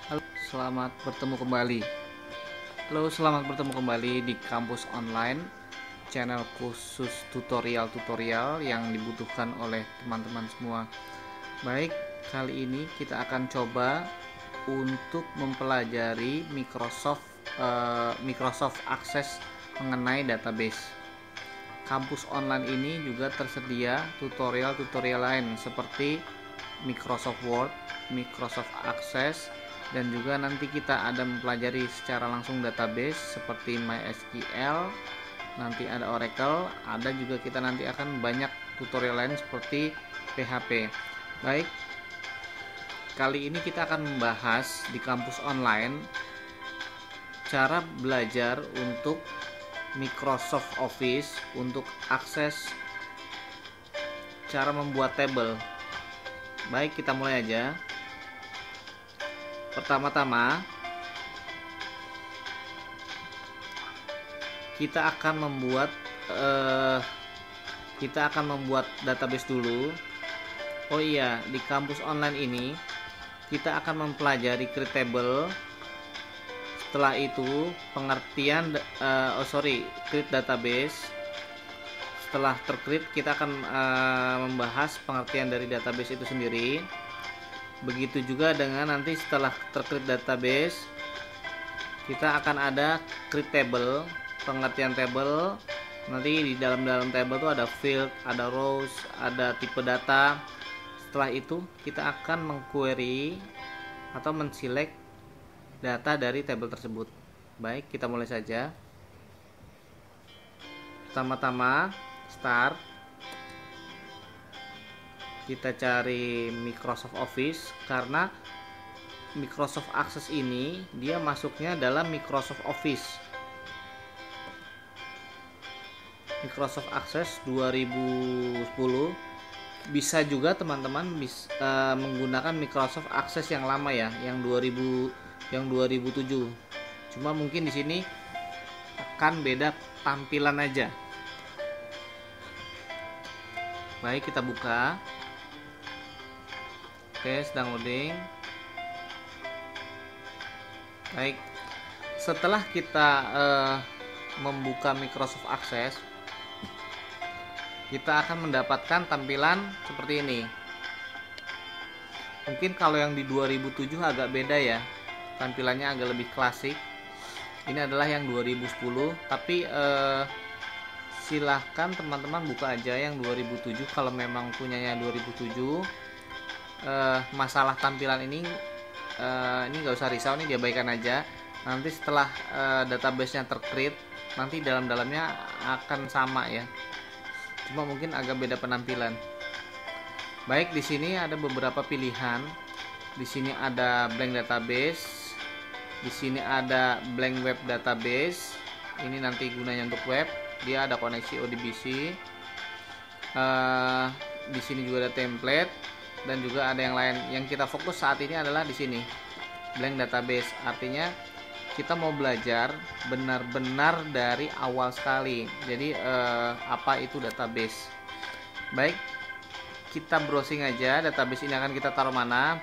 Halo, selamat bertemu kembali. Halo, selamat bertemu kembali di kampus online, channel khusus tutorial-tutorial yang dibutuhkan oleh teman-teman semua. Baik, kali ini kita akan coba untuk mempelajari Microsoft Access mengenai database. Kampus online ini juga tersedia tutorial-tutorial lain seperti Microsoft Word, Microsoft Access, dan juga nanti kita ada mempelajari secara langsung database seperti MySQL, nanti ada Oracle, ada juga kita nanti akan banyak tutorial lain seperti PHP. Baik, kali ini kita akan membahas di kampus online cara belajar untuk Microsoft Office untuk akses cara membuat tabel. Baik, kita mulai aja. Pertama-tama kita akan membuat database dulu. Oh iya, di kampus online ini kita akan mempelajari create table. Setelah itu pengertian create database. Setelah tercreate kita akan membahas pengertian dari database itu sendiri. Begitu juga dengan nanti setelah tercreate database kita akan ada create table, pengertian table. Nanti di dalam table itu ada field, ada rows, ada tipe data. Setelah itu kita akan mengquery atau menselect data dari table tersebut. Baik, kita mulai saja. Pertama-tama start, kita cari Microsoft Office karena Microsoft Access ini dia masuknya dalam Microsoft Office. Microsoft Access 2010. Bisa juga teman-teman menggunakan Microsoft Access yang lama ya, yang 2007. Cuma mungkin di sini akan beda tampilan aja. Baik, kita buka. Oke, sedang loading. Baik, setelah kita membuka Microsoft Access, kita akan mendapatkan tampilan seperti ini. Mungkin kalau yang di 2007 agak beda ya, tampilannya agak lebih klasik. Ini adalah yang 2010, tapi silahkan teman-teman buka aja yang 2007 kalau memang punyanya 2007. Masalah tampilan ini nggak usah risau, ini diabaikan aja. Nanti setelah database-nya tercreate, nanti dalamnya akan sama ya, cuma mungkin agak beda penampilan. Baik, di sini ada beberapa pilihan. Di sini ada blank database, di sini ada blank web database. Ini nanti gunanya untuk web, dia ada koneksi ODBC. Di sini juga ada template dan juga ada yang lain. Yang kita fokus saat ini adalah di sini blank database, artinya kita mau belajar benar-benar dari awal sekali. Jadi apa itu database. Baik, kita browsing aja database ini akan kita taruh mana.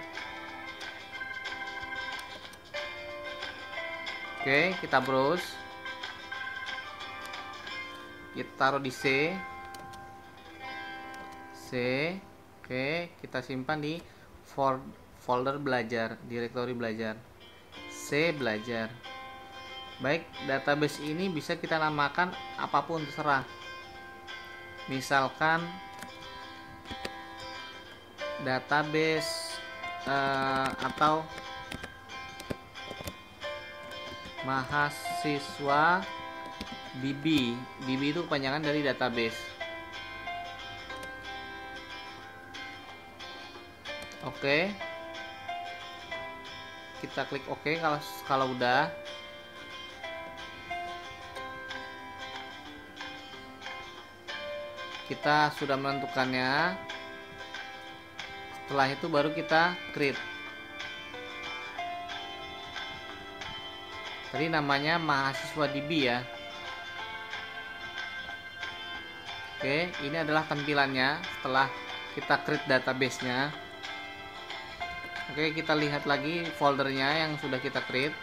Oke, kita browse, kita taruh di C. Oke, kita simpan di folder belajar, direktori belajar, C belajar. Baik, database ini bisa kita namakan apapun terserah. Misalkan database atau mahasiswa DB. DB itu kepanjangan dari database. Oke, kita klik OK kalau udah. Kita sudah menentukannya. Setelah itu baru kita create. Tadi namanya mahasiswa DB ya. Oke, ini adalah tampilannya setelah kita create database-nya. Oke, kita lihat lagi foldernya yang sudah kita create.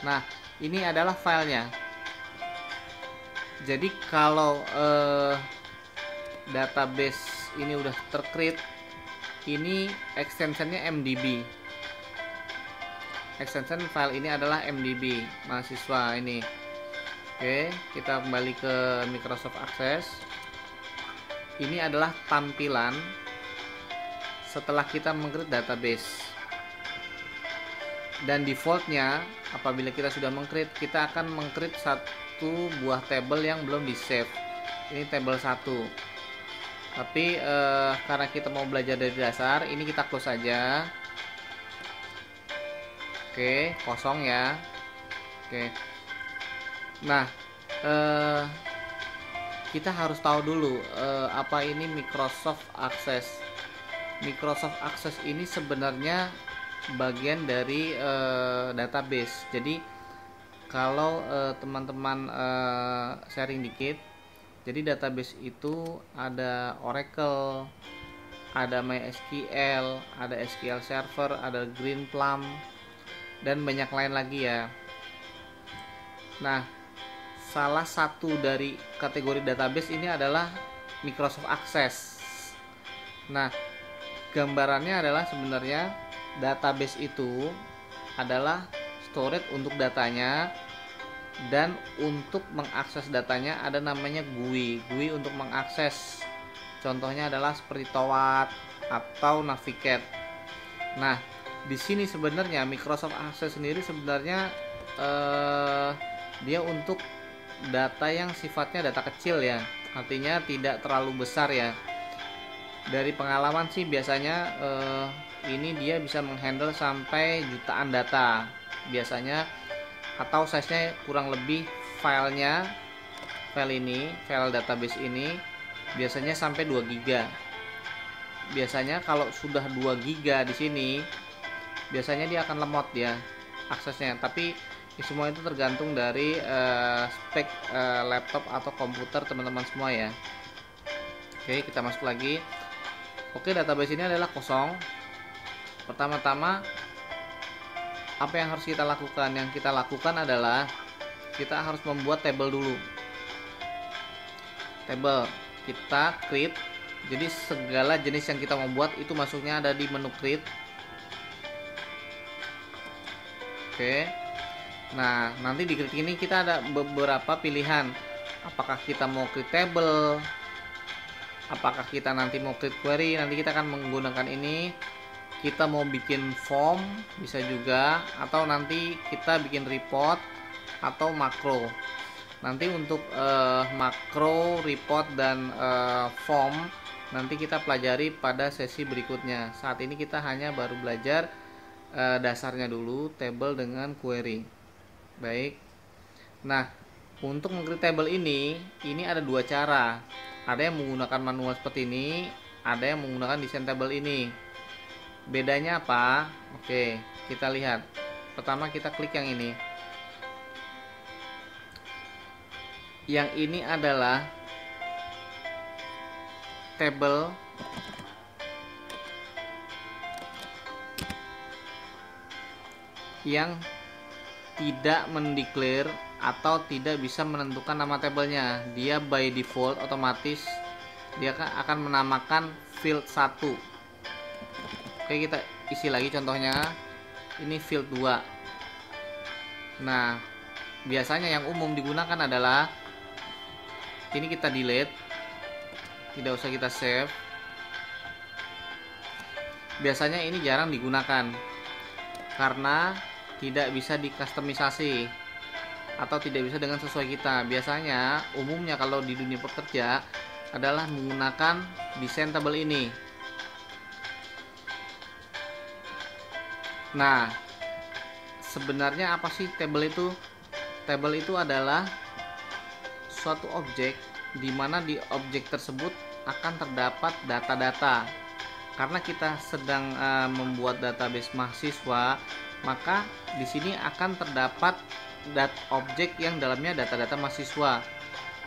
Nah, ini adalah filenya. Jadi kalau database ini udah tercreate, ini extensionnya MDB. Extension file ini adalah MDB mahasiswa ini. Oke, kita kembali ke Microsoft Access. Ini adalah tampilan setelah kita meng-create database. Dan defaultnya apabila kita sudah meng-create, kita akan meng-create satu buah table yang belum di save. Ini table 1. Tapi karena kita mau belajar dari dasar, ini kita close saja. Oke, kosong ya. Oke. Nah, kita harus tahu dulu apa ini Microsoft Access. Microsoft Access ini sebenarnya bagian dari database. Jadi kalau teman-teman sharing dikit, jadi database itu ada Oracle, ada MySQL, ada SQL Server, ada Greenplum, dan banyak lain lagi ya. Nah, salah satu dari kategori database ini adalah Microsoft Access. Nah, gambarannya adalah sebenarnya database itu adalah storage untuk datanya, dan untuk mengakses datanya ada namanya GUI. GUI untuk mengakses. Contohnya adalah seperti Towat atau Navigate. Nah, di sini sebenarnya Microsoft Access sendiri sebenarnya dia untuk data yang sifatnya data kecil ya, artinya tidak terlalu besar ya. Dari pengalaman sih biasanya ini dia bisa menghandle sampai jutaan data biasanya, atau size-nya kurang lebih file database ini biasanya sampai 2 GB. Biasanya kalau sudah 2 GB di sini biasanya dia akan lemot ya aksesnya, tapi semua itu tergantung dari spek laptop atau komputer teman-teman semua ya. Oke, kita masuk lagi. Oke, database ini adalah kosong. Pertama-tama apa yang harus kita lakukan? Yang kita lakukan adalah kita harus membuat table dulu. Table kita create. Jadi segala jenis yang kita mau buat itu masuknya ada di menu create. Oke. Nah, nanti di create ini kita ada beberapa pilihan. Apakah kita mau create table? Apakah kita nanti mau create query? Nanti kita akan menggunakan ini. Kita mau bikin form bisa juga, atau nanti kita bikin report atau makro. Nanti untuk makro, report, dan form nanti kita pelajari pada sesi berikutnya. Saat ini kita hanya baru belajar dasarnya dulu, table dengan query. Baik. Nah, untuk meng-create table ini ada 2 cara. Ada yang menggunakan manual seperti ini, ada yang menggunakan desain table ini. Bedanya apa? Oke, kita lihat. Pertama kita klik yang ini. Yang ini adalah table yang tidak mendeklar atau tidak bisa menentukan nama tabelnya. Dia by default otomatis dia akan menamakan field 1. Oke, kita isi lagi contohnya. Ini field 2. Nah, biasanya yang umum digunakan adalah ini, kita delete. Tidak usah kita save. Biasanya ini jarang digunakan karena tidak bisa dikustomisasi atau tidak bisa dengan sesuai kita. Biasanya umumnya kalau di dunia pekerja adalah menggunakan desain table ini. Nah, sebenarnya apa sih table itu? Table itu adalah suatu objek di mana di objek tersebut akan terdapat data-data. Karena kita sedang membuat database mahasiswa, maka di sini akan terdapat objek yang dalamnya data-data mahasiswa.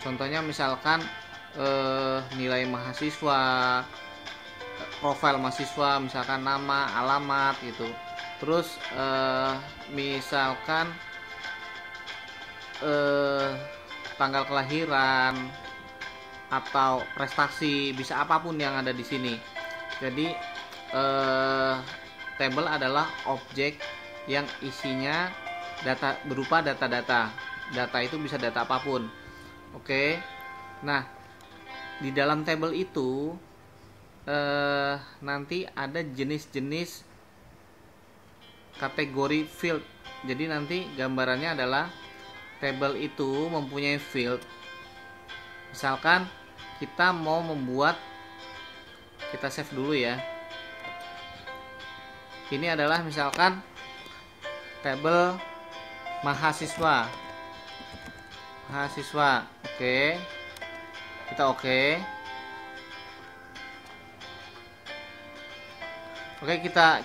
Contohnya misalkan nilai mahasiswa, profil mahasiswa, misalkan nama, alamat gitu. Terus misalkan tanggal kelahiran atau prestasi, bisa apapun yang ada di sini. Jadi table adalah objek yang isinya data berupa data-data. Data itu bisa data apapun. Oke. Nah, di dalam table itu nanti ada jenis-jenis kategori field. Jadi nanti gambarannya adalah table itu mempunyai field. Misalkan kita mau membuat, kita save dulu ya. Ini adalah misalkan table mahasiswa. Oke. Kita oke. Oke,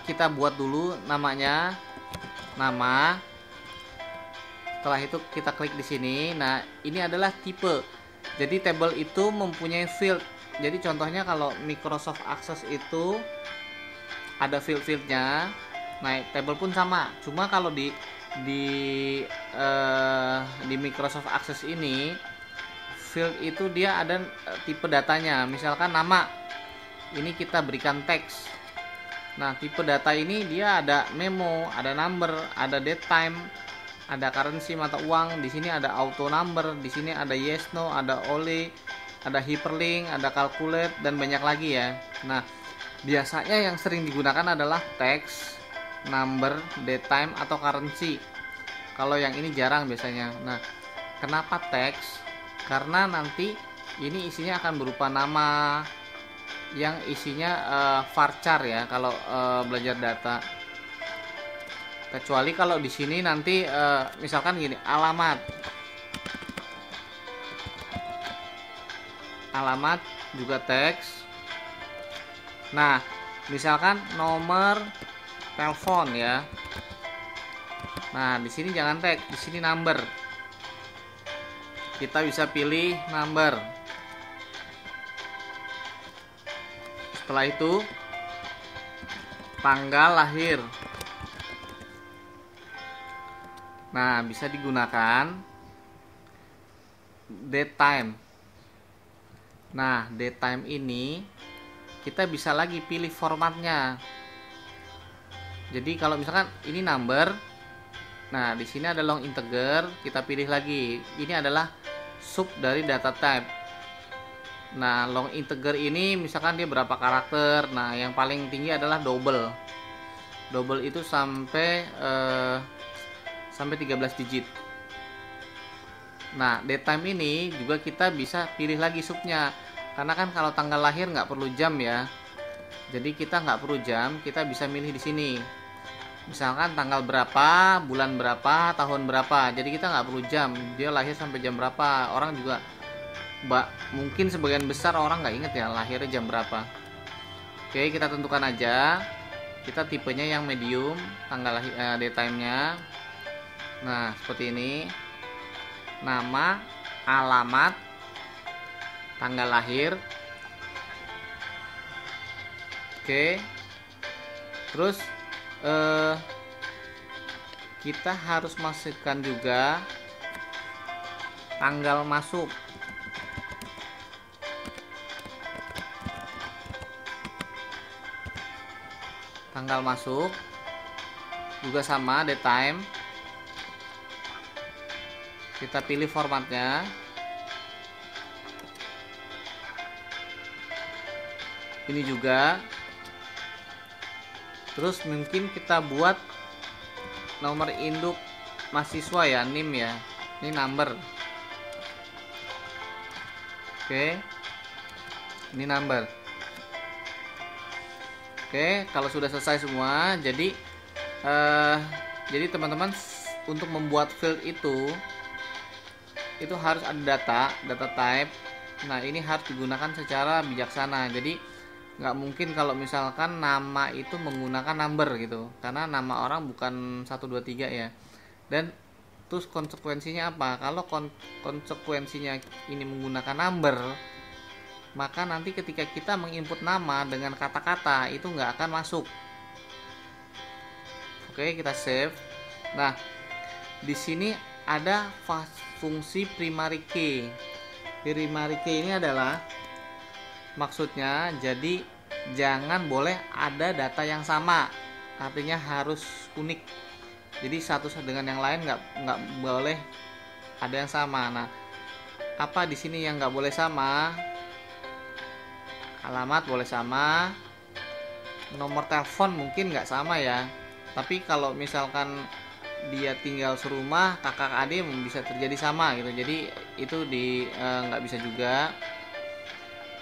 kita buat dulu namanya, nama. Setelah itu kita klik di sini. Nah, ini adalah tipe. Jadi table itu mempunyai field. Jadi contohnya kalau Microsoft Access itu ada field-fieldnya. Nah, table pun sama. Cuma kalau di Microsoft Access ini field itu dia ada tipe datanya. Misalkan nama. Ini kita berikan teks. Nah, tipe data ini dia ada memo, ada number, ada date time, ada currency mata uang. Di sini ada auto number, di sini ada yes no, ada only, ada hyperlink, ada calculate, dan banyak lagi ya. Nah, biasanya yang sering digunakan adalah teks, number, date time, atau currency. Kalau yang ini jarang biasanya. Nah, kenapa teks? Karena nanti ini isinya akan berupa nama yang isinya varchar ya kalau belajar data. Kecuali kalau di sini nanti misalkan gini, alamat juga teks. Nah, misalkan nomor telepon ya. Nah, di sini jangan teks, di sini number. Kita bisa pilih number. Setelah itu tanggal lahir. Nah, bisa digunakan date time. Nah, date time ini kita bisa lagi pilih formatnya. Jadi kalau misalkan ini number, nah di sini ada long integer, kita pilih lagi. Ini adalah sub dari data type. Nah, long integer ini misalkan dia berapa karakter. Nah, yang paling tinggi adalah double. Double itu sampai 13 digit. Nah, date time ini juga kita bisa pilih lagi subnya. Karena kan kalau tanggal lahir nggak perlu jam ya. Jadi kita nggak perlu jam, kita bisa milih di sini. Misalkan tanggal berapa, bulan berapa, tahun berapa. Jadi kita nggak perlu jam. Dia lahir sampai jam berapa. Orang juga mungkin sebagian besar orang nggak inget ya lahirnya jam berapa. Oke, kita tentukan aja. Kita tipenya yang medium, tanggal lahir, date time-nya. Nah, seperti ini. Nama, alamat, tanggal lahir. Oke. Terus kita harus masukkan juga tanggal masuk. Tanggal masuk juga sama, date time. Kita pilih formatnya. Ini juga. Terus mungkin kita buat nomor induk mahasiswa ya, NIM ya. Ini number. Oke. Ini number. Oke, kalau sudah selesai semua, jadi teman-teman untuk membuat field itu harus ada data type. Nah, ini harus digunakan secara bijaksana. Jadi nggak mungkin kalau misalkan nama itu menggunakan number gitu, karena nama orang bukan 1, 2, 3 ya. Dan terus konsekuensinya apa? Kalau konsekuensinya ini menggunakan number, maka nanti ketika kita menginput nama dengan kata-kata itu nggak akan masuk. Oke, kita save. Nah, di sini ada fungsi primary key. Primary key ini adalah maksudnya jadi jangan boleh ada data yang sama, artinya harus unik. Jadi satu dengan yang lain nggak boleh ada yang sama. Nah, apa di sini yang nggak boleh sama? Alamat boleh sama, nomor telepon mungkin nggak sama ya. Tapi kalau misalkan dia tinggal serumah, kakak adik bisa terjadi sama gitu. Jadi itu nggak bisa juga.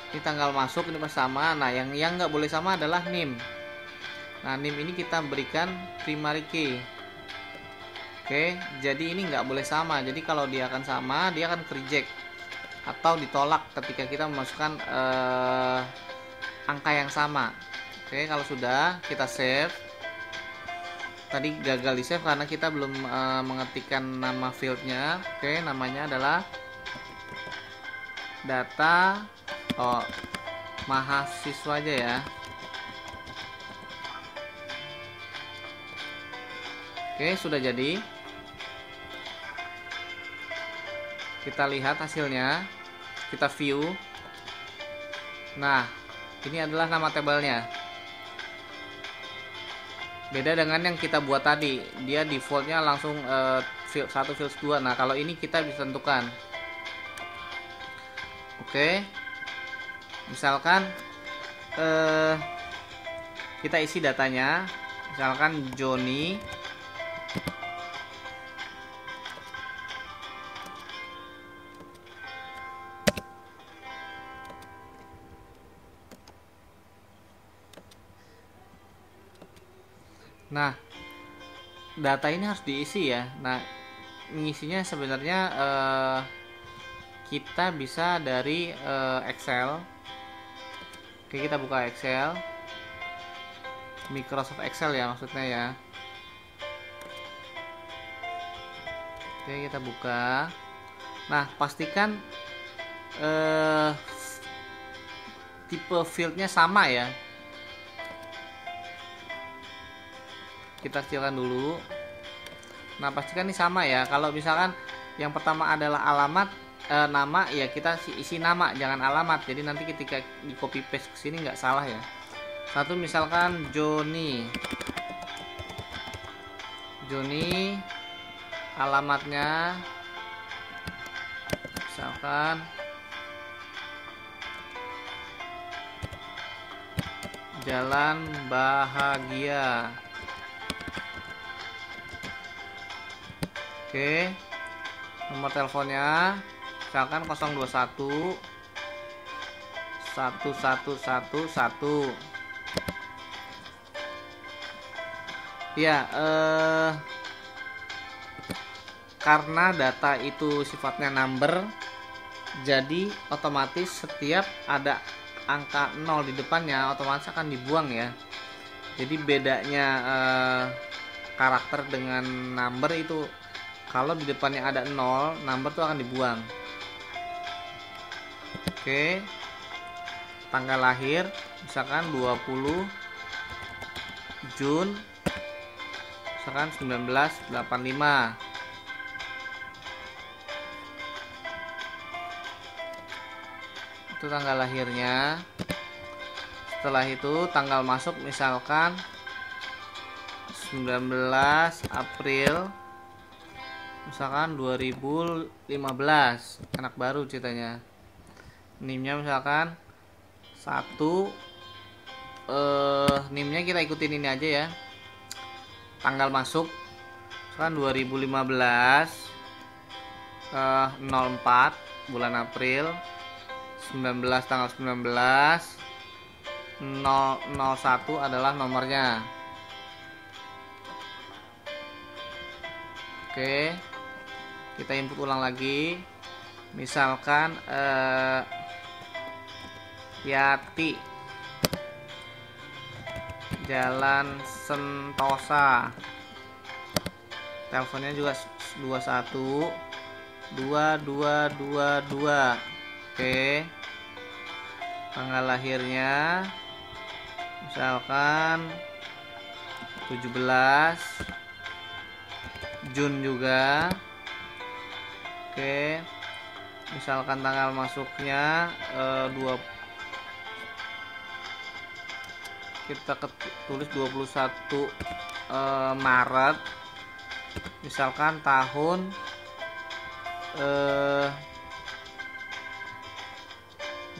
Ini tanggal masuk ini pas sama. Nah, yang nggak boleh sama adalah NIM. Nah, NIM ini kita berikan primary key. Oke, jadi ini nggak boleh sama. Jadi kalau dia akan sama, dia akan reject atau ditolak ketika kita memasukkan angka yang sama. Oke, kalau sudah kita save. Tadi gagal di save karena kita belum mengetikkan nama fieldnya. Oke, namanya adalah data mahasiswa aja ya. Oke, sudah jadi. Kita lihat hasilnya, kita view. Nah, ini adalah nama tabelnya. Beda dengan yang kita buat tadi, dia defaultnya langsung field 1, field 2. Nah, kalau ini kita bisa tentukan. Oke, misalkan kita isi datanya, misalkan Joni. Nah, data ini harus diisi ya. Nah, mengisinya sebenarnya kita bisa dari Excel. Oke, kita buka Excel, Microsoft Excel ya maksudnya ya. Oke, kita buka. Nah, pastikan tipe fieldnya sama ya. Kita kecilkan dulu. Nah, pastikan ini sama ya. Kalau misalkan yang pertama adalah alamat, nama, ya kita isi nama, jangan alamat. Jadi nanti ketika di copy paste ke sini nggak salah ya. Satu misalkan Joni, alamatnya misalkan Jalan Bahagia. Oke, nomor teleponnya misalkan 021 1111. Ya, karena data itu sifatnya number, jadi otomatis setiap ada angka 0 di depannya otomatis akan dibuang ya. Jadi bedanya karakter dengan number itu, kalau di depannya ada 0, number itu akan dibuang. Oke, tanggal lahir misalkan 20 Jun misalkan 1985. Itu tanggal lahirnya. Setelah itu tanggal masuk misalkan 19 April misalkan 2015, anak baru ceritanya. NIM-nya misalkan 1, NIM-nya kita ikutin ini aja ya. Tanggal masuk misalkan 2015 04 bulan April, 19 tanggal 19, 001 adalah nomornya. Oke, kita input ulang lagi. Misalkan Yati, Jalan Sentosa, teleponnya juga 21 2222. Oke, tanggal lahirnya misalkan 17 Jun juga. Oke, misalkan tanggal masuknya 2, kita tulis 21 Maret, misalkan tahun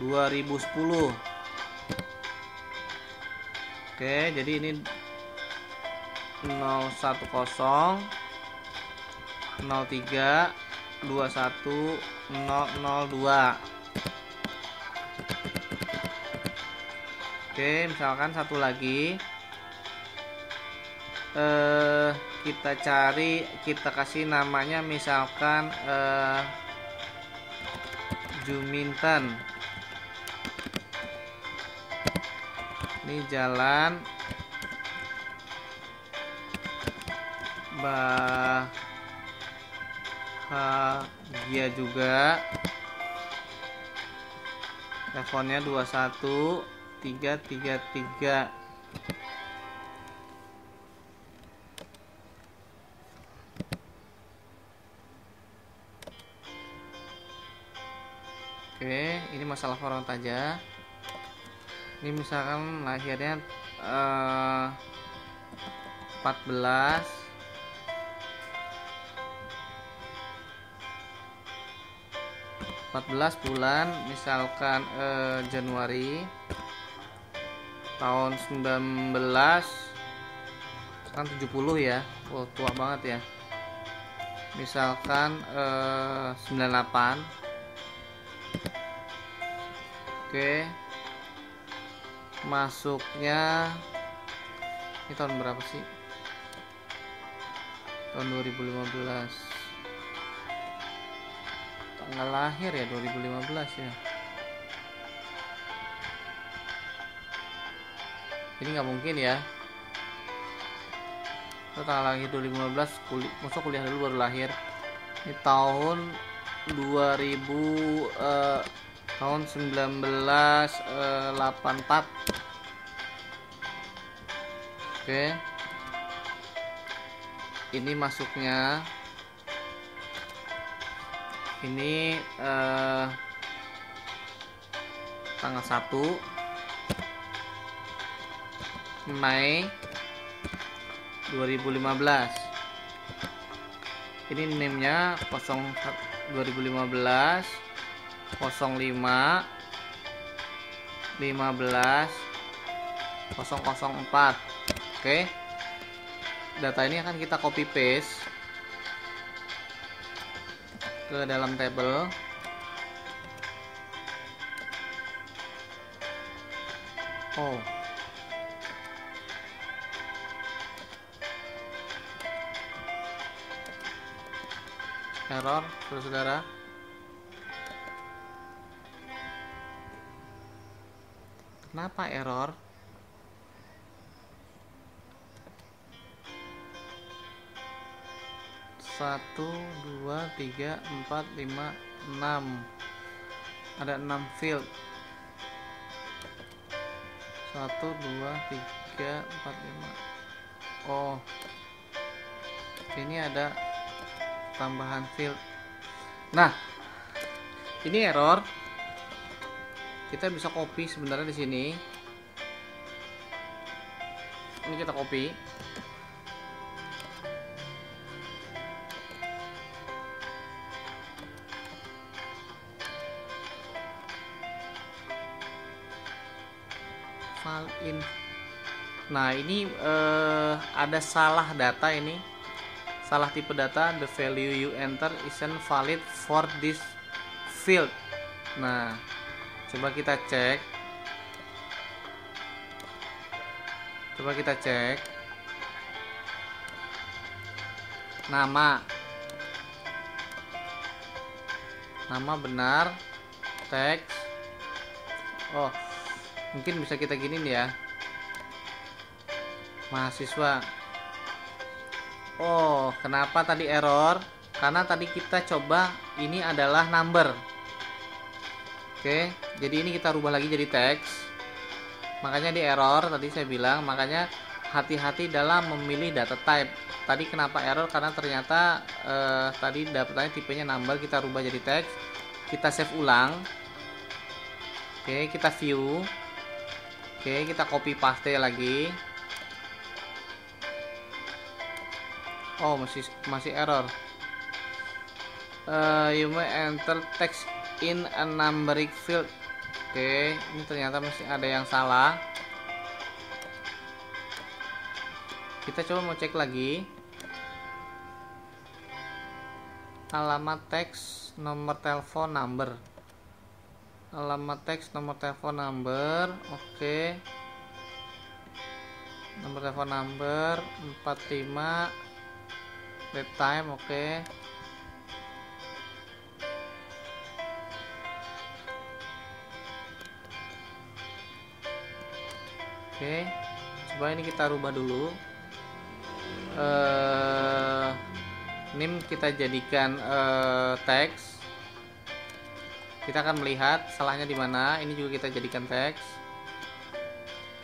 2010. Oke, jadi ini 010 03 21 002. Oke, misalkan satu lagi kita cari, kita kasih namanya misalkan Juminten. Ini jalan bahagia juga. Teleponnya 21333. Oke, ini masalah format aja. Ini misalkan lahirnya 14 bulan misalkan Januari tahun 19 kan 70 ya. Oh, tua banget ya. Misalkan 98. Oke, masuknya ini tahun berapa sih? Tahun 2015. Tanggal lahir ya 2015 ya. Ini nggak mungkin ya. Tanggal lahir 2015, masuk kuliah dulu baru lahir. Ini tahun 2000 tahun 1984. Oke, ini masuknya ini tanggal 1 Mei 2015. Ini name-nya 2015 05 15 004. Oke, data ini akan kita copy paste ke dalam tabel. Oh, error saudara. Kenapa error? Satu, dua, tiga, empat, lima, 6. Ada 6 field. 1, 2, 3, 4, 5. Oh, ini ada tambahan field. Nah, ini error. Kita bisa copy sebenarnya di sini. Ini kita copy. File in. Nah, ini ada salah data ini. Salah tipe data. The value you enter isn't valid for this field. Nah, coba kita cek. Nama benar. Teks. Oh, mungkin bisa kita giniin ya. Mahasiswa. Oh, kenapa tadi error? Karena tadi kita coba ini adalah number. Oke, jadi ini kita rubah lagi jadi teks. Makanya di error tadi saya bilang, makanya hati-hati dalam memilih data type. Tadi kenapa error? Karena ternyata tadi datanya tipenya number, kita rubah jadi teks. Kita save ulang. Oke, kita view. Oke, kita copy paste lagi. Oh, masih error. You may enter text in a numeric field. Oke, ini ternyata masih ada yang salah. Kita coba mau cek lagi. Alamat teks, nomor telepon, number. Alamat teks, nomor telepon, number. Oke. Nomor telepon, number 45. Date time, oke. Oke, coba ini kita rubah dulu. Name kita jadikan teks. Kita akan melihat salahnya di mana. Ini juga kita jadikan teks.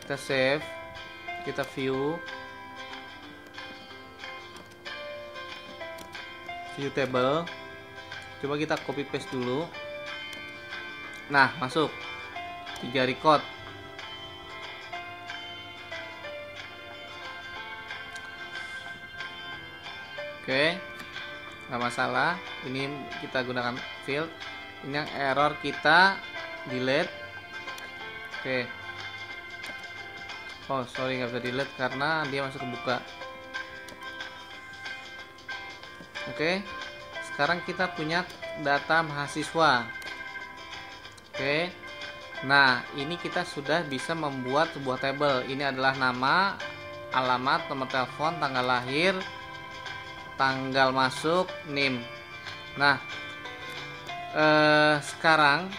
Kita save, kita view, table. Coba kita copy paste dulu. Nah, masuk 3 record. Oke, nggak masalah. Ini kita gunakan field. Ini yang error kita delete. Oke. Oh sorry, nggak bisa delete karena dia masuk kebuka. Oke. Sekarang kita punya data mahasiswa. Oke. Nah, ini kita sudah bisa membuat sebuah table. Ini adalah nama, alamat, nomor telepon, tanggal lahir, tanggal masuk, name. Nah, sekarang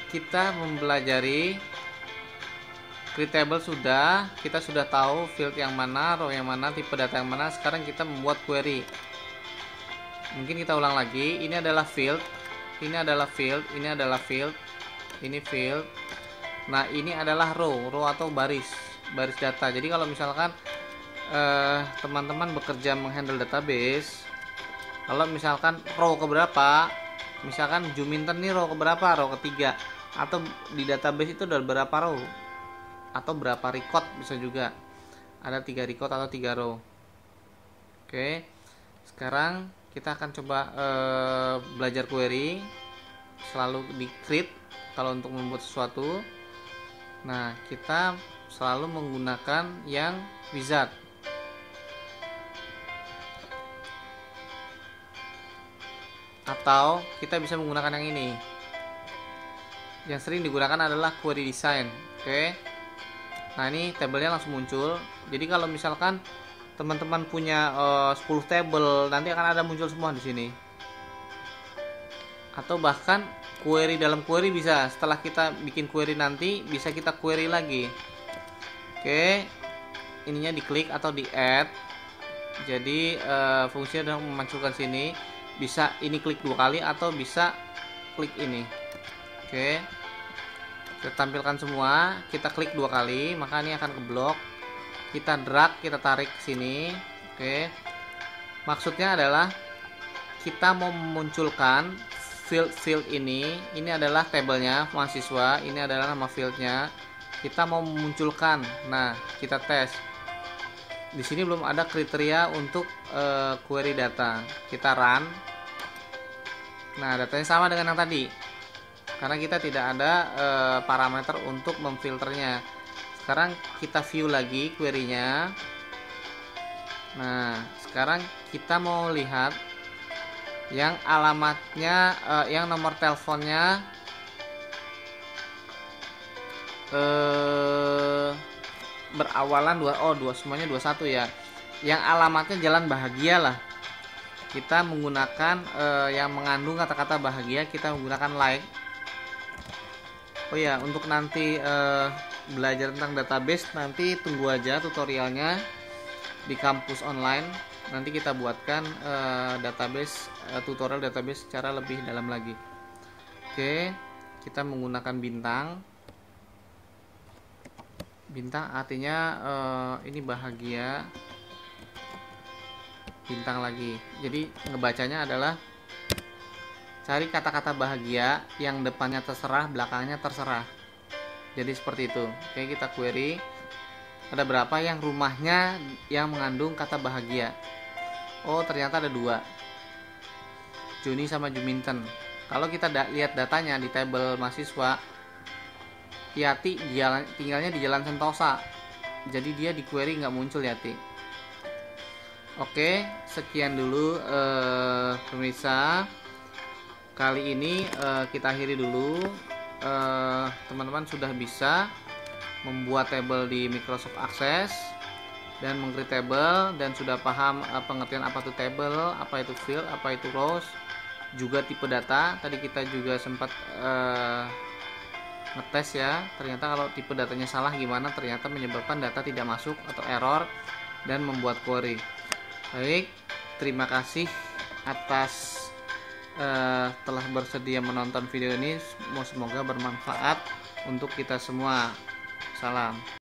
kita mempelajari create table sudah, kita sudah tahu field yang mana, row yang mana, tipe data yang mana. Sekarang kita membuat query. Mungkin kita ulang lagi. Ini adalah field, ini adalah field, ini adalah field, ini field. Nah, ini adalah row atau baris data. Jadi kalau misalkan teman-teman bekerja menghandle database, kalau misalkan row keberapa, misalkan Juminten nih row keberapa, row ketiga, atau di database itu ada berapa row atau berapa record, bisa juga ada 3 record atau 3 row. Oke, sekarang kita akan coba belajar query. Selalu di create kalau untuk membuat sesuatu. Nah, kita selalu menggunakan yang wizard. Atau kita bisa menggunakan yang ini. Yang sering digunakan adalah query design. Oke. Nah, ini tabelnya langsung muncul. Jadi kalau misalkan teman-teman punya 10 table, nanti akan ada muncul semua di sini. Atau bahkan query dalam query bisa. Setelah kita bikin query nanti bisa kita query lagi. Oke. Ininya diklik atau di add. Jadi fungsinya adalah memunculkan sini. Bisa ini klik 2 kali atau bisa klik ini. Oke, kita tampilkan semua. Kita klik 2 kali, maka ini akan keblok. Kita drag, kita tarik ke sini. Oke, maksudnya adalah kita mau memunculkan field ini. Ini adalah tabelnya mahasiswa, ini adalah nama fieldnya. Kita mau memunculkan. Nah, kita tes. Di sini belum ada kriteria untuk query data. Kita run. Nah, datanya sama dengan yang tadi. Karena kita tidak ada parameter untuk memfilternya. Sekarang kita view lagi query-nya. Nah, sekarang kita mau lihat yang alamatnya, yang nomor teleponnya berawalan 2, semuanya 21 ya. Yang alamatnya Jalan Bahagia lah. Kita menggunakan yang mengandung kata-kata bahagia, kita menggunakan like. Oh ya, untuk nanti belajar tentang database, nanti tunggu aja tutorialnya di kampus online. Nanti kita buatkan database, tutorial database secara lebih dalam lagi. Oke, kita menggunakan bintang. Bintang artinya ini bahagia. Bintang lagi. Jadi ngebacanya adalah cari kata-kata bahagia yang depannya terserah, belakangnya terserah. Jadi seperti itu. Oke, kita query. Ada berapa yang rumahnya yang mengandung kata bahagia? Oh, ternyata ada 2. Juni sama Juminten. Kalau kita lihat datanya di tabel mahasiswa, Yati tinggalnya di Jalan Sentosa. Jadi dia di query nggak muncul Yati. Oke, sekian dulu pemirsa. Kali ini kita akhiri dulu. Teman-teman sudah bisa membuat tabel di Microsoft Access dan meng-create tabel, dan sudah paham pengertian apa itu table, apa itu field, apa itu rows, juga tipe data. Tadi kita juga sempat ngetes ya, ternyata kalau tipe datanya salah gimana, ternyata menyebabkan data tidak masuk atau error dan membuat query. Baik, terima kasih atas telah bersedia menonton video ini. Semoga bermanfaat untuk kita semua. Salam.